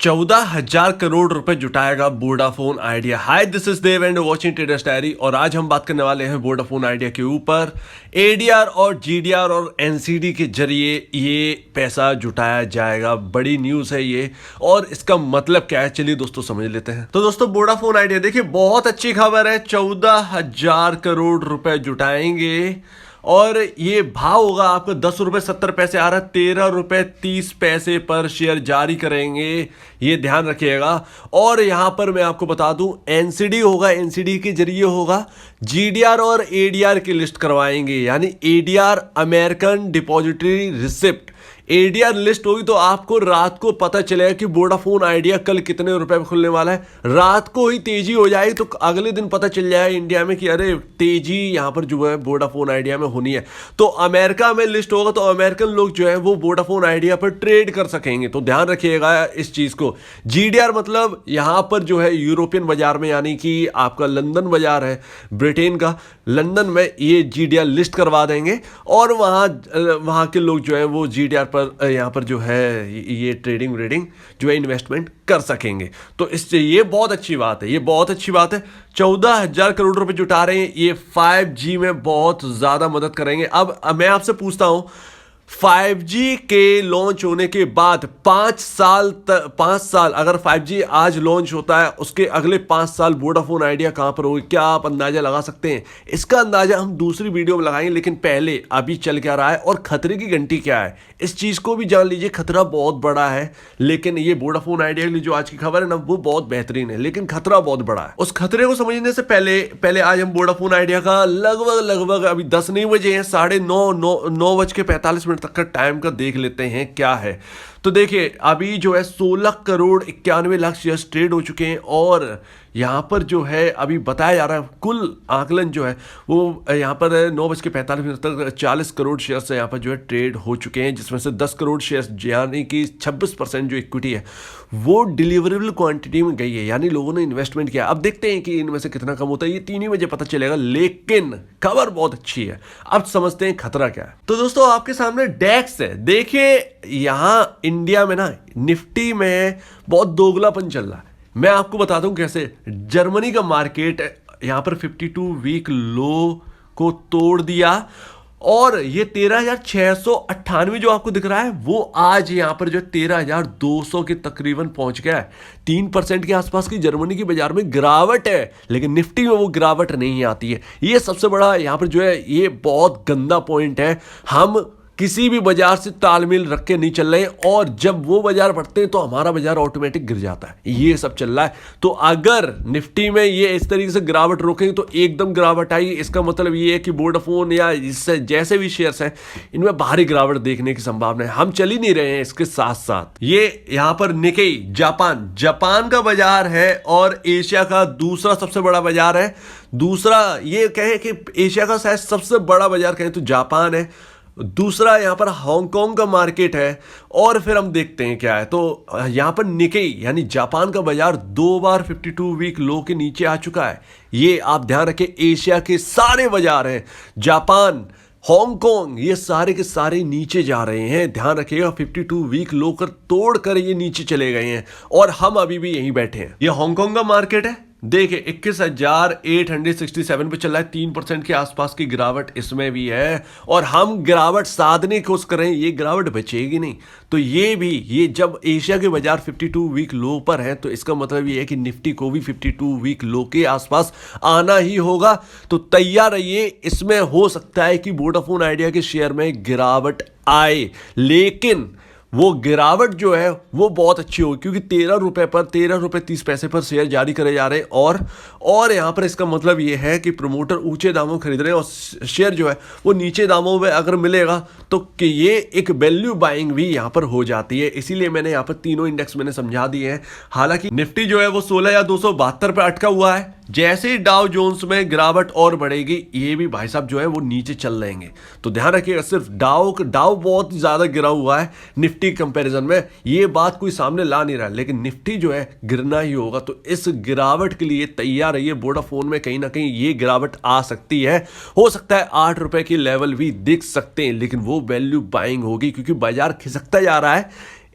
14,000 करोड़ रुपए जुटाएगा Vodafone Idea. Hi, this is Dev and watching traders diary. और आज हम बात करने वाले हैं वोडाफोन आइडिया के ऊपर। एडीआर और जीडीआर और एनसीडी के जरिए ये पैसा जुटाया जाएगा। बड़ी न्यूज है ये, और इसका मतलब क्या है चलिए दोस्तों समझ लेते हैं। तो दोस्तों वोडाफोन आइडिया देखिए, बहुत अच्छी खबर है। 14,000 करोड़ रुपए जुटाएंगे और ये भाव होगा आपको 10 रुपये 70 पैसे आ रहा है, 13 रुपये 30 पैसे पर शेयर जारी करेंगे, ये ध्यान रखिएगा। और यहां पर मैं आपको बता दूं, एनसीडी होगा, एनसीडी के जरिए होगा। जीडीआर और एडीआर की लिस्ट करवाएंगे, यानी ADR American depository receipt. ADR list होगी तो आपको रात को पता चलेगा कि वोडाफोन आइडिया कल कितने रुपए में खुलने वाला है। रात को ही तेजी हो जाएगी तो अगले दिन पता चल जाएगा इंडिया में कि अरे तेजी यहां पर जो है वोडाफोन आइडिया में होनी है। तो अमेरिका में लिस्ट होगा तो अमेरिकन लोग जो है वो वोडाफोन आइडिया पर ट्रेड कर सकेंगे, तो ध्यान रखिएगा इस चीज को। जीडीआर मतलब यहां पर जो है यूरोपियन बाजार में, यानी कि आपका लंदन बाजार है ब्रिटेन का, लंदन में ये जीडीआर लिस्ट करवा देंगे और वहां के लोग जो है वो जीडीआर पर यहां पर जो है ये ट्रेडिंग जो है इन्वेस्टमेंट कर सकेंगे। तो इससे ये बहुत अच्छी बात है, ये बहुत अच्छी बात है। 14,000 करोड़ रुपए जुटा रहे हैं, ये 5G में बहुत ज्यादा मदद करेंगे। अब मैं आपसे पूछता हूं, 5G के लॉन्च होने के बाद 5 साल अगर 5G आज लॉन्च होता है, उसके अगले 5 साल वोडाफोन आइडिया कहां पर होगी, क्या आप अंदाजा लगा सकते हैं? इसका अंदाजा हम दूसरी वीडियो में लगाएंगे, लेकिन पहले अभी चल क्या रहा है और खतरे की घंटी क्या है, इस चीज को भी जान लीजिए। खतरा बहुत बड़ा है, लेकिन ये वोडाफोन आइडिया के लिए जो आज की खबर है ना, वो बहुत बेहतरीन है, लेकिन खतरा बहुत बड़ा है। उस खतरे को समझने से पहले आज हम वोडाफोन आइडिया का लगभग अभी 10 नहीं बजे हैं, 9:45 तक का टाइम का देख लेते हैं क्या है। तो देखिए अभी जो है 16 करोड़ 91 लाख शेयर्स ट्रेड हो चुके हैं, और यहां पर जो है अभी बताया जा रहा है कुल आकलन जो है वो यहां पर 9:45 तक 40 करोड़ शेयर्स यहां पर जो है ट्रेड हो चुके हैं, जिसमें से 10 करोड़ शेयर्स यानी कि 26% जो इक्विटी है वो डिलीवरेबल क्वांटिटी में गई है, यानी लोगों ने इन्वेस्टमेंट किया। अब देखते हैं कि इनमें से कितना कम होता है, ये 3 ही बजे पता चलेगा, लेकिन खबर बहुत अच्छी है। अब समझते हैं खतरा क्या है। तो दोस्तों आपके सामने डेक्स है, देखिए यहां इंडिया में ना निफ्टी में बहुत दोगलापन चल रहा है। मैं आपको बताता हूं कैसे। जर्मनी का मार्केट यहां पर 52 वीक लो को तोड़ दिया, और ये 13,698 जो आपको दिख रहा है वो आज यहां पर जो 13,200 के तकरीबन पहुंच गया है। 3% के आसपास की जर्मनी की बाजार में गिरावट है, लेकिन निफ्टी में वो गिरावट नहीं आती है। ये सबसे बड़ा यहां पर जो है ये बहुत गंदा पॉइंट है। हम किसी भी बाजार से तालमेल रख के नहीं चल रहे हैं, और जब वो बाजार बढ़ते हैं तो हमारा बाजार ऑटोमेटिक गिर जाता है। ये सब चल रहा है। तो अगर निफ्टी में ये इस तरीके से गिरावट रोकेंगे तो एकदम गिरावट आई, इसका मतलब ये है कि वोडाफोन या इससे जैसे भी शेयर्स हैं इनमें भारी गिरावट देखने की संभावना है। हम चल ही नहीं रहे हैं। इसके साथ साथ ये यहां पर निकेई जापान का बाजार है, और एशिया का दूसरा सबसे बड़ा बाजार है। दूसरा ये कहें कि एशिया का शायद सबसे बड़ा बाजार कहें तो जापान है, दूसरा यहां पर हांगकांग का मार्केट है, और फिर हम देखते हैं क्या है। तो यहां पर निकेई यानी जापान का बाजार 2 बार 52 वीक लो के नीचे आ चुका है। ये आप ध्यान रखें, एशिया के सारे बाजार हैं, जापान, हांगकांग, ये सारे के सारे नीचे जा रहे हैं। ध्यान रखिएगा, 52 वीक लो कर तोड़ कर ये नीचे चले गए हैं, और हम अभी भी यहीं बैठे हैं। ये हांगकांग का मार्केट है, देखिए 21,867 पे चल रहा है। 3% के आसपास की गिरावट इसमें भी है, और हम गिरावट साधने की कोशिश करें, ये गिरावट बचेगी नहीं। तो ये जब एशिया के बाजार 52 वीक लो पर है, तो इसका मतलब ये है कि निफ्टी को भी 52 वीक लो के आसपास आना ही होगा। तो तैयार रहिए, इसमें हो सकता है कि वोडाफोन आइडिया के शेयर में गिरावट आए, लेकिन वो गिरावट जो है वो बहुत अच्छी होगी, क्योंकि 13 रुपए 30 पैसे पर शेयर जारी करे जा रहे हैं, और यहां पर इसका मतलब ये है कि प्रमोटर ऊंचे दामों में खरीद रहे हैं, और शेयर जो है वो नीचे दामों में अगर मिलेगा तो कि ये एक वैल्यू बाइंग भी यहां पर हो जाती है। इसीलिए मैंने यहां पर तीनों इंडेक्स मैंने समझा दिए हैं। हालांकि निफ्टी जो है वो 16,272 पर अटका हुआ है। जैसे ही डाउ जोन्स में गिरावट और बढ़ेगी, ये भी भाई साहब जो है वो नीचे चल रहेंगे। तो ध्यान रखिएगा, सिर्फ डाउ बहुत ज्यादा गिरा हुआ है निफ्टी कंपैरिजन में, ये बात कोई सामने ला नहीं रहा है, लेकिन निफ्टी जो है गिरना ही होगा। तो इस गिरावट के लिए तैयार रहिए। वोडाफोन में कहीं ना कहीं ये गिरावट आ सकती है, हो सकता है 8 रुपए की लेवल भी दिख सकते हैं, लेकिन वो वैल्यू बाइंग होगी, क्योंकि बाजार खिसकता जा रहा है।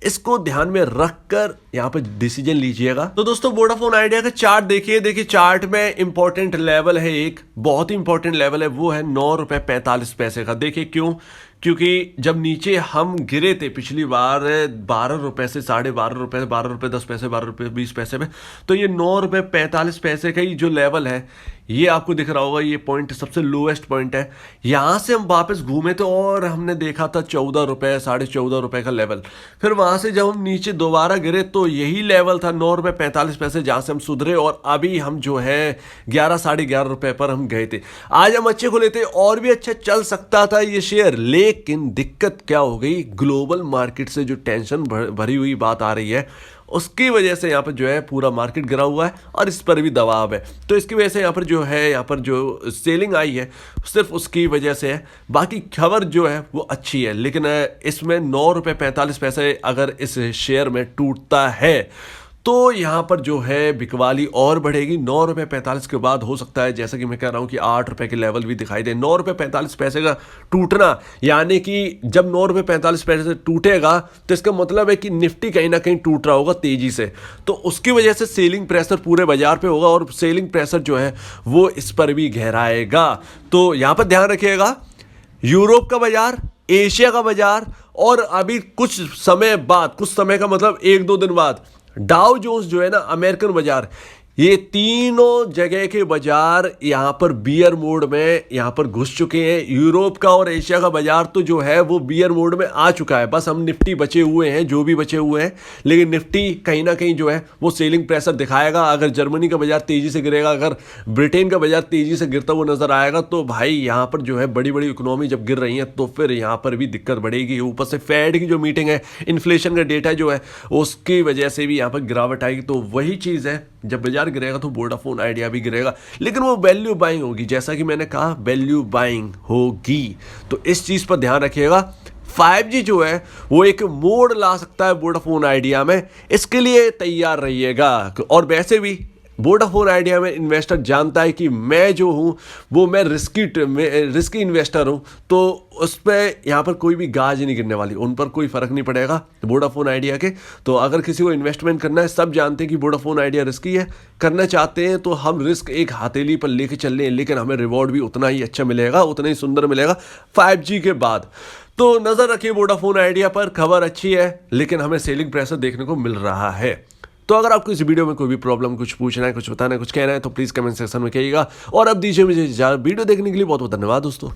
इसको ध्यान में रखकर यहाँ पर डिसीजन लीजिएगा। तो दोस्तों वोडाफोन आइडिया का चार्ट देखिए चार्ट में इंपॉर्टेंट लेवल है, एक बहुत ही इंपॉर्टेंट लेवल है, वो है 9 रुपए 45 पैसे का। देखिए क्यों? क्योंकि जब नीचे हम गिरे थे पिछली बार 12 रुपए से 12.5 रुपए, 12 रुपए 10 पैसे, 12 रुपए 20 पैसे में, तो ये 9 रुपए 45 पैसे का ही जो लेवल है, ये आपको दिख रहा होगा, ये पॉइंट सबसे लोएस्ट पॉइंट है। यहां से हम वापस घूमे थे और हमने देखा था 14 रुपए 14.5 रुपए का लेवल। फिर वहां से जब हम नीचे दोबारा गिरे तो यही लेवल था 9 रुपए 45 पैसे, जहां से हम सुधरे और अभी हम जो है 11 11.5 रुपए पर हम गए थे। आज हम अच्छे खुले थे और भी अच्छा चल सकता था ये शेयर, लेकिन दिक्कत क्या हो गई, ग्लोबल मार्केट से जो टेंशन भरी हुई बात आ रही है उसकी वजह से यहाँ पर जो है पूरा मार्केट गिरा हुआ है और इस पर भी दबाव है। तो इसकी वजह से यहाँ पर जो सेलिंग आई है सिर्फ उसकी वजह से है, बाकी खबर जो है वो अच्छी है। लेकिन इसमें 9 रुपए 45 पैसे अगर इस शेयर में टूटता है तो यहाँ पर जो है बिकवाली और बढ़ेगी। 9 रुपए 45 के बाद हो सकता है, जैसा कि मैं कह रहा हूँ, कि 8 रुपए के लेवल भी दिखाई दे। 9 रुपए 45 पैसे का टूटना, यानी कि जब 9 रुपए 45 पैसे से टूटेगा तो इसका मतलब है कि निफ्टी कहीं ना कहीं टूट रहा होगा तेजी से, तो उसकी वजह से सेलिंग प्रेशर पूरे बाजार पे होगा और सेलिंग प्रेशर जो है वो इस पर भी गहराएगा। तो यहाँ पर ध्यान रखिएगा, यूरोप का बाजार, एशिया का बाजार और अभी कुछ समय का मतलब 1-2 दिन बाद डाउ जोन्स जो है ना, अमेरिकन बाजार, ये तीनों जगह के बाजार यहाँ पर बियर मोड में यहाँ पर घुस चुके हैं। यूरोप का और एशिया का बाजार तो जो है वो बियर मोड में आ चुका है, बस हम निफ्टी बचे हुए हैं, जो भी बचे हुए हैं। लेकिन निफ्टी कहीं ना कहीं जो है वो सेलिंग प्रेशर दिखाएगा। अगर जर्मनी का बाजार तेजी से गिरेगा, अगर ब्रिटेन का बाजार तेजी से गिरता हुआ नजर आएगा, तो भाई यहाँ पर जो है बड़ी बड़ी इकोनॉमी जब गिर रही है तो फिर यहाँ पर भी दिक्कत बढ़ेगी। ऊपर से फेड की जो मीटिंग है, इन्फ्लेशन का डेटा जो है उसकी वजह से भी यहाँ पर गिरावट आएगी। तो वही चीज़ है, जब बाजार गिरेगा तो वोडाफोन आइडिया भी गिरेगा, लेकिन वो वैल्यू बाइंग होगी, जैसा कि मैंने कहा वैल्यू बाइंग होगी। तो इस चीज पर ध्यान रखिएगा। 5G जो है वो एक मोड़ ला सकता है वोडाफोन आइडिया में, इसके लिए तैयार रहिएगा। और वैसे भी वोडाफोन आइडिया में इन्वेस्टर जानता है कि मैं जो हूँ वो मैं रिस्की इन्वेस्टर हूँ, तो उस पर यहाँ पर कोई भी गाज नहीं गिरने वाली, उन पर कोई फर्क नहीं पड़ेगा वोडाफोन आइडिया के। तो अगर किसी को इन्वेस्टमेंट करना है, सब जानते हैं कि वोडाफोन आइडिया रिस्की है, करना चाहते हैं तो हम रिस्क एक हथेली पर लेके चल रहे हैं, लेकिन हमें रिवॉर्ड भी उतना ही अच्छा मिलेगा, उतना ही सुंदर मिलेगा 5G के बाद। तो नजर रखिए वोडाफोन आइडिया पर, खबर अच्छी है लेकिन हमें सेलिंग प्रेशर देखने को मिल रहा है। तो अगर आपको इस वीडियो में कोई भी प्रॉब्लम, कुछ पूछना है, कुछ बताना है, कुछ कहना है, तो प्लीज़ कमेंट सेक्शन में कहिएगा। और अब दीजिए मुझे वीडियो देखने के लिए बहुत बहुत धन्यवाद दोस्तों।